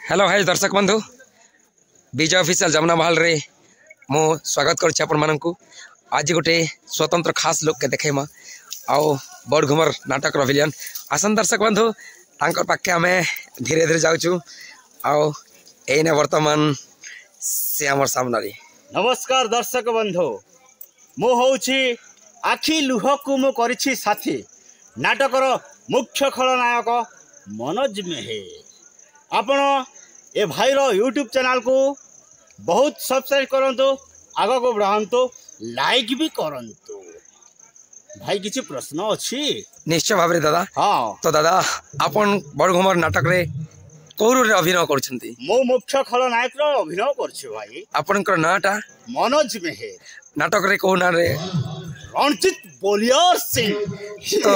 Hello hi दर्शक बंधु विजय official Jamuna महल रे मो स्वागत करुच्ची आपण मानकु आज गोटे स्वतंत्र खास लोक के देखेमा आओ बड़ घुमर नाटक विलियन आसन दर्शक बंधु तांकर पाखे आम धीरे धीरे जाऊँ आओ एने वर्तमान से आमर सामने। नमस्कार दर्शक बंधु मु होउछि आखि लुह को मु करिछि साथी नाटकर मुख्य खलनायक मनोज मेहर। आपण ए भाईर यूट्यूब चैनल को बहुत सब्सक्राइब करंतु आगे को बढ़ांतु लाइक भी करंतु। भाई किसी प्रश्न अच्छी निश्चय भाव दादा। हाँ तो दादा आपण बड़ घुमर नाटक रे कोर अभिनय करछंती? मो मुख्य खलनायक रो अभिनय करछि भाई। आपनकर नाटा मनोज मेहर। नाटक रे को ना रे? रणजीत बलियार सिंह। तो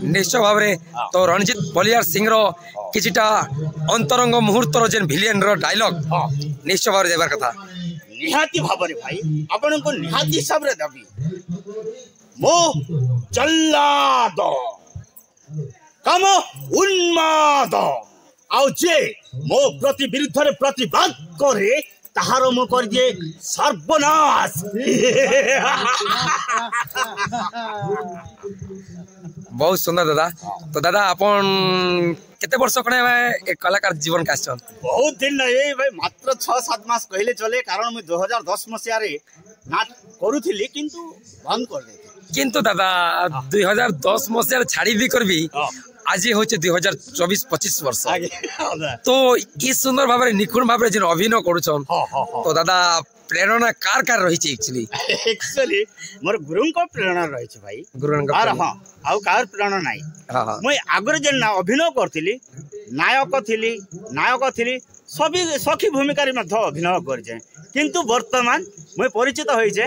निश्चय भाव रे तो रणजीत बलियार सिंह रो किछिटा अंतरंग मुहूर्तर जेन विलियन रो डायलॉग निश्चय भाव रे देबार कथा। निहाती भाव रे भाई आपण को निहाती हिसाब रे दबी मो जल्लाद कम उन्माद आउ जे मो प्रति विरुद्ध रे प्रतिवाद करे ताहारो मो कर दिए सर्वनाश। बहुत सुंदर दादा। तो दादा अपन केते वर्ष कने एक कलाकार जीवन का आछन? बहुत दिन नहीं भाई मात्र 6-7 मास कहले चले कारण मैं 2010 मसिया रे नाट करूथिली किंतु बंद कर देथि। किंतु दादा 2010 मसिया छाड़ी भी करबी आज होचे 2024-25 वर्ष तो ई सुंदर भाव रे निखुण भाव रे जे अभिनय करूछन तो दादा प्रेरणा कार रही एक्चुअली मोर गुरु को प्रेरणा रही भाई। गुरु हाँ आउ कार प्रेरणा नहीं मुई आगरे जे अभिनय करथिली नायक थिली सभी सखी भूमिका रे मध्य अभिनय करजे किंतु वर्तमान मुई परिचित होइजे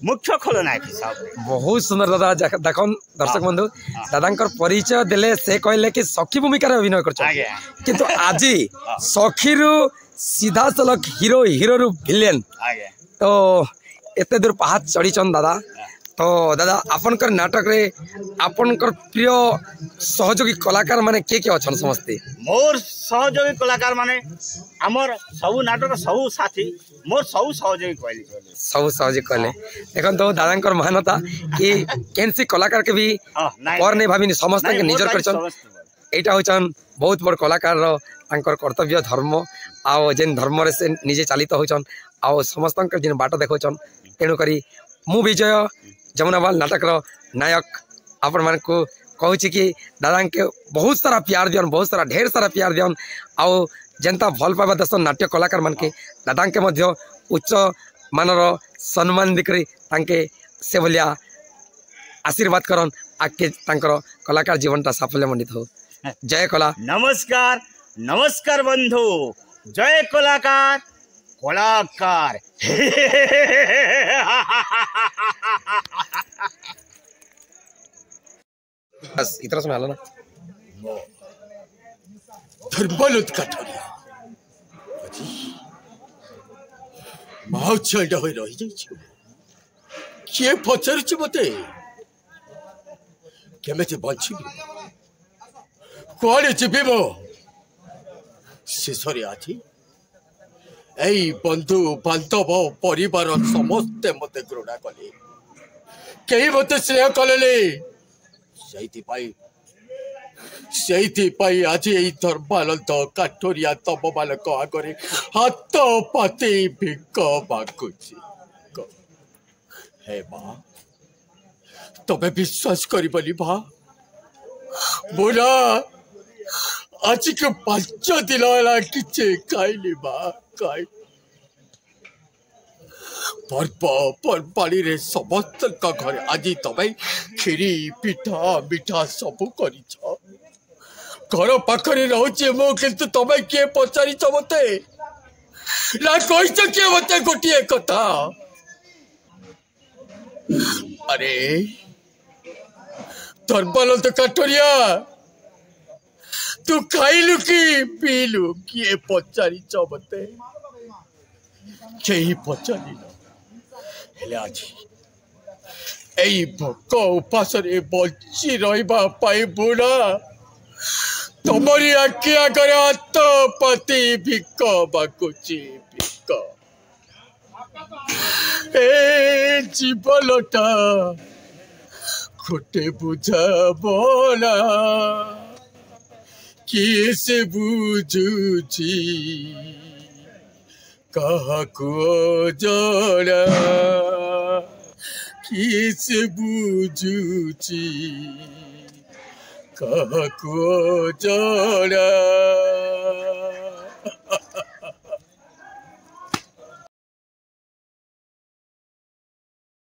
मुख्य खलनायक हिसाब रे। बहुत सुंदर दादा देखन दर्शक बंधु दादांकर परिचय देले से कहले कि सखी भूमिका रे अभिनय करछ किंतु आज सखी रु सीधा सलख हीरो रु विलेन तो एते दूर पहाड़ चढ़ी चन दादा। तो दादा आपनकर नाटक रे आपनकर प्रिय सहयोगी कलाकार माने के अछन? समस्ते मोर सहयोगी कलाकार माने हमर सब नाटक सब साथी मोर सब सहयोगी कहले देखन तो दादांकर महानता कि केनसी कलाकार के भी और नहीं भाबिनी समस्त के निजर करछन। एटा होचन बहुत बड़ कलाकार रो तांकर कर्तव्य धर्म आओ जेन धर्म रे से निजे चालित होचन आओ समस्त जेन बाट देखोचन तेणु करी मु विजय जमुनावाल नाटक रो नायक आपण मान को कहूँ कि दादा के बहुत सारा प्यार दियन बहुत सारा ढेर सारा प्यार दियन आओ जनता भल पाइबा दसन नाट्य कलाकार मान के दादा के मध्य उच्च मानर सम्मान दिकरी तांके से भलिया आशीर्वाद करन आके तांकर कलाकार जीवनटा साफल्य मंडित हो। जय कला। नमस्कार नमस्कार बंधु जय कलाकार कलाकार। बस इतना सुना लो ना। धर्मलत काठरिया माउ छेड़ होई रही जाई के पचरछ मते केमेते बंचिबी कोड़े चिबी मो शेषरे आछि एई बंधु बांधव परिवार समस्ते मते घृणा कले कई मते स्नेह कले से आज यही धर्मानंद काठरिया तम मान आगे हाथ पाते भिक मागुची। हे माँ तमें विश्वास करबनी माँ बोला आज के 5 दिन है कि खाइली माँ खाई पर्वपर्वाणी रे समस्त घर आज तमें खीरी पिठा मिठा सबू कर घर पाखरे रोचे मो किंतु तमें किए पचारि मते ना कह किए मते गोटे कथा अरे धर्मानंद काठरिया तू खाइलु कि पीलु किए पचारि मते कहीं पचारि हेले आज यही भोक उपास बची रहा बुढ़ा तुम्हारी आखि आगे हाथ पति भिक बाकुची भिक ए जीवनटा खोटे बुझा बोला किए से बुझुची कहा को जोड़ा किए से बुझुची कहा को जोड़ा